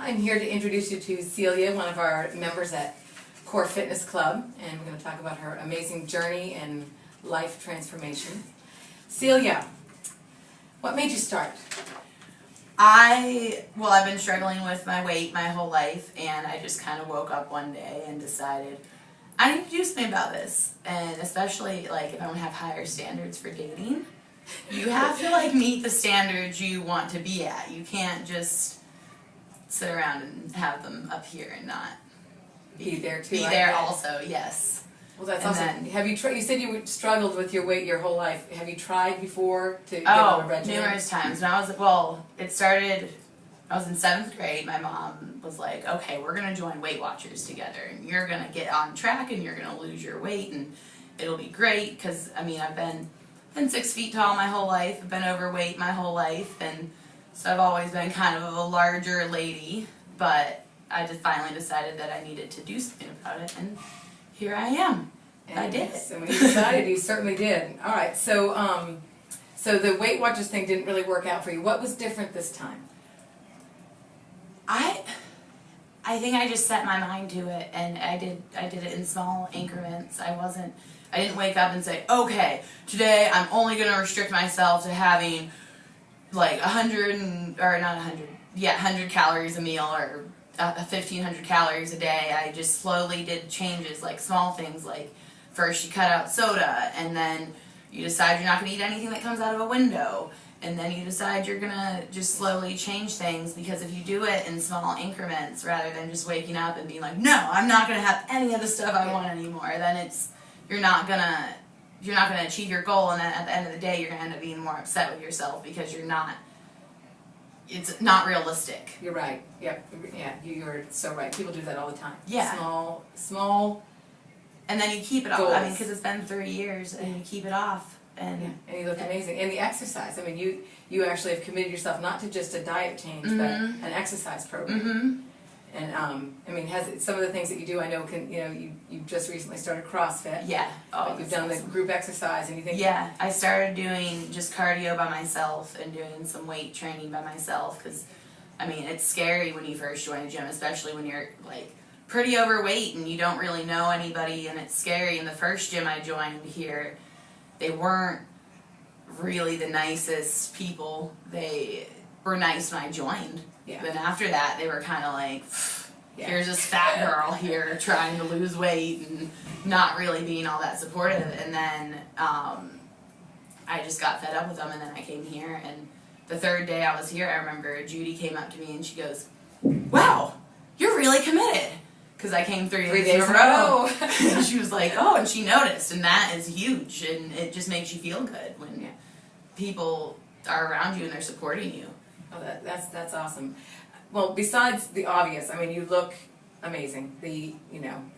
I'm here to introduce you to Celia, one of our members at Core Fitness Club, and we're going to talk about her amazing journey and life transformation. Celia, what made you start? I've been struggling with my weight my whole life, and I just kind of woke up one day and decided I need to do something about this. And especially like if I want to have higher standards for dating, you have to meet the standards you want to be at. You can't just sit around and have them up here and not Be there too. Be there also, yes. Well, that's And awesome. then- Have you tried? You said you struggled with your weight your whole life. Have you tried before to get Oh, on a regimen? numerous times. When I was I was in 7th grade. My mom was like, okay, we're going to join Weight Watchers together, and you're going to get on track, and you're going to lose your weight, and it'll be great, because, I mean, I've been 6 feet tall my whole life. I've been overweight my whole life, and so I've always been kind of a larger lady, but I just finally decided that I needed to do something about it, and here I am. And I did it. So when you decided, you certainly did. All right. So, so the Weight Watchers thing didn't really work out for you. What was different this time? I think I just set my mind to it, and I did it in small increments. I didn't wake up and say, okay, today I'm only going to restrict myself to having like 100 calories a meal, or 1,500 calories a day. I just slowly did changes, like small things, like first you cut out soda, and then you decide you're not going to eat anything that comes out of a window, and then you decide you're going to just slowly change things, because if you do it in small increments rather than just waking up and being like, no, I'm not going to have any of the stuff I want anymore, then you're not going to achieve your goal, and then at the end of the day you're going to end up being more upset with yourself because it's not realistic. You're right. Yep. Yeah. You're so right. People do that all the time. Yeah. Small. And then you keep it off. I mean, because it's been 3 years, and you keep it off. And you look amazing. And the exercise. I mean, you actually have committed yourself not to just a diet change, but an exercise program. Mm-hmm. And I mean, some of the things that you do, I know you just recently started CrossFit. Yeah. Oh, you've done the group exercise, and you think. Yeah, I started doing just cardio by myself and doing some weight training by myself, because, I mean, it's scary when you first join a gym, especially when you're like pretty overweight and you don't really know anybody, and it's scary. And the first gym I joined here, they weren't really the nicest people. They were nice when I joined. Yeah. Then after that, they were kind of like, here's this fat girl here trying to lose weight and not really being all that supportive. And then I just got fed up with them, and then I came here. And the 3rd day I was here, I remember Judy came up to me and she goes, wow, you're really committed. Because I came 3 days in a row. And she was like, oh, and she noticed. And that is huge. And it just makes you feel good when people are around you and they're supporting you. Oh, that's awesome. Well, besides the obvious, I mean, you look amazing. The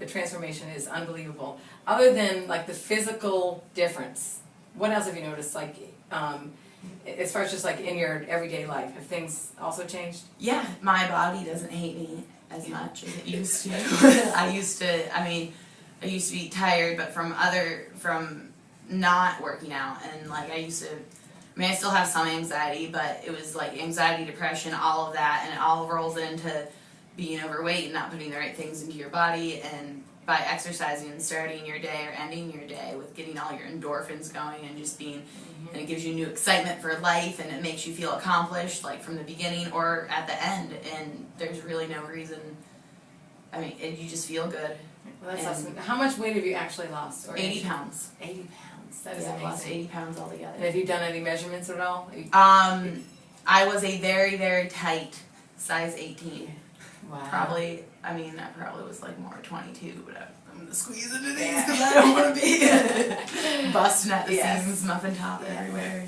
transformation is unbelievable. Other than like the physical difference, what else have you noticed? Like, as far as just like in your everyday life, have things also changed? Yeah, my body doesn't hate me as much as it used to. I used to be tired, but from not working out, and like I still have some anxiety, but it was like anxiety, depression, all of that, and it all rolls into being overweight and not putting the right things into your body. And by exercising and starting your day or ending your day with getting all your endorphins going and just being, and it gives you new excitement for life, and it makes you feel accomplished, like from the beginning or at the end, and there's really no reason. I mean, you just feel good. Well, that's awesome. How much weight have you actually lost? 80 pounds. 80 pounds. That is amazing. I lost 80 amazing. pounds altogether. And have you done any measurements at all? I was a very, very tight size 18. Wow. I probably was like more 22, but I'm going to squeeze into these because I don't want to be busting at the seams, muffin top everywhere,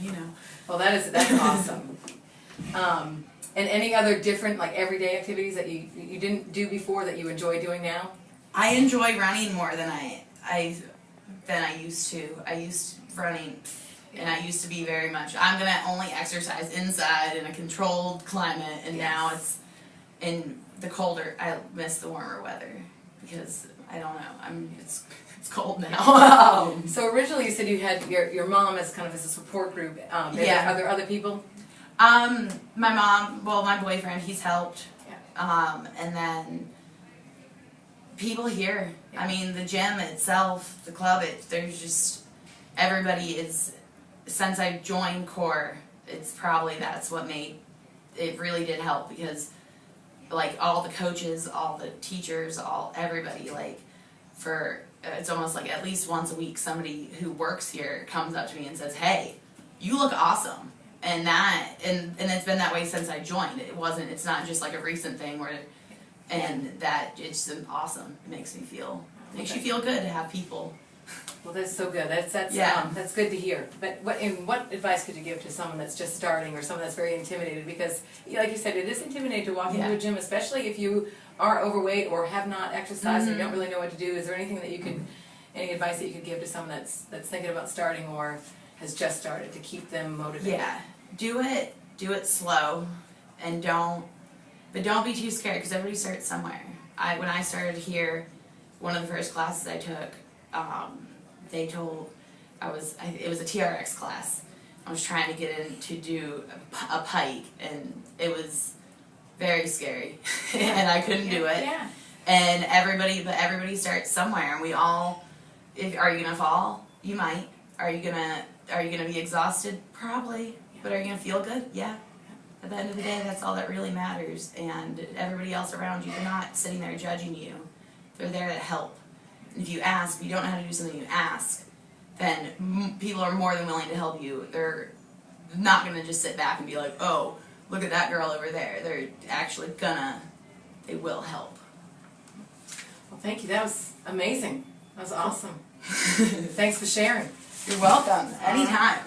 Well, that's awesome. And any other different, like, everyday activities that you didn't do before that you enjoy doing now? I enjoy running more than I used to. I used running, and I used to be very much, I'm going to only exercise inside in a controlled climate, and now it's in the colder. I miss the warmer weather because I don't know. It's cold now. So originally you said you had your mom as kind of as a support group. Are there other people? My mom, my boyfriend, he's helped. Yeah. And then people here, I mean, the gym itself, the club, there's just, everybody is, since I joined CORE, it's probably, that's what made, it really did help, because like all the coaches, all the teachers, everybody, like it's almost like at least once a week somebody who works here comes up to me and says, hey, you look awesome. And and it's been that way since I joined. It's not just like a recent thing and that it's awesome. It makes you feel good to have people. Well, that's so good. That's good to hear. But what advice could you give to someone that's just starting, or someone that's very intimidated? Because, like you said, it is intimidating to walk into a gym, especially if you are overweight or have not exercised and you don't really know what to do. Is there anything that any advice that you could give to someone that's thinking about starting or has just started, to keep them motivated? Yeah, do it slow, and don't be too scared, because everybody starts somewhere. When I started here, one of the first classes I took, it was a TRX class. I was trying to get in to do a pike, and it was very scary, and I couldn't do it. Yeah. And everybody starts somewhere, and we all, are you gonna fall? You might. Are you gonna be exhausted? Probably. But are you gonna feel good? Yeah. At the end of the day, that's all that really matters. And everybody else around you, they're not sitting there judging you. They're there to help. And if you don't know how to do something, you ask, then people are more than willing to help you. They're not gonna just sit back and be like, oh, look at that girl over there. They're actually they will help. Well, thank you. That was amazing. That was awesome. Thanks for sharing. You're welcome. Anytime.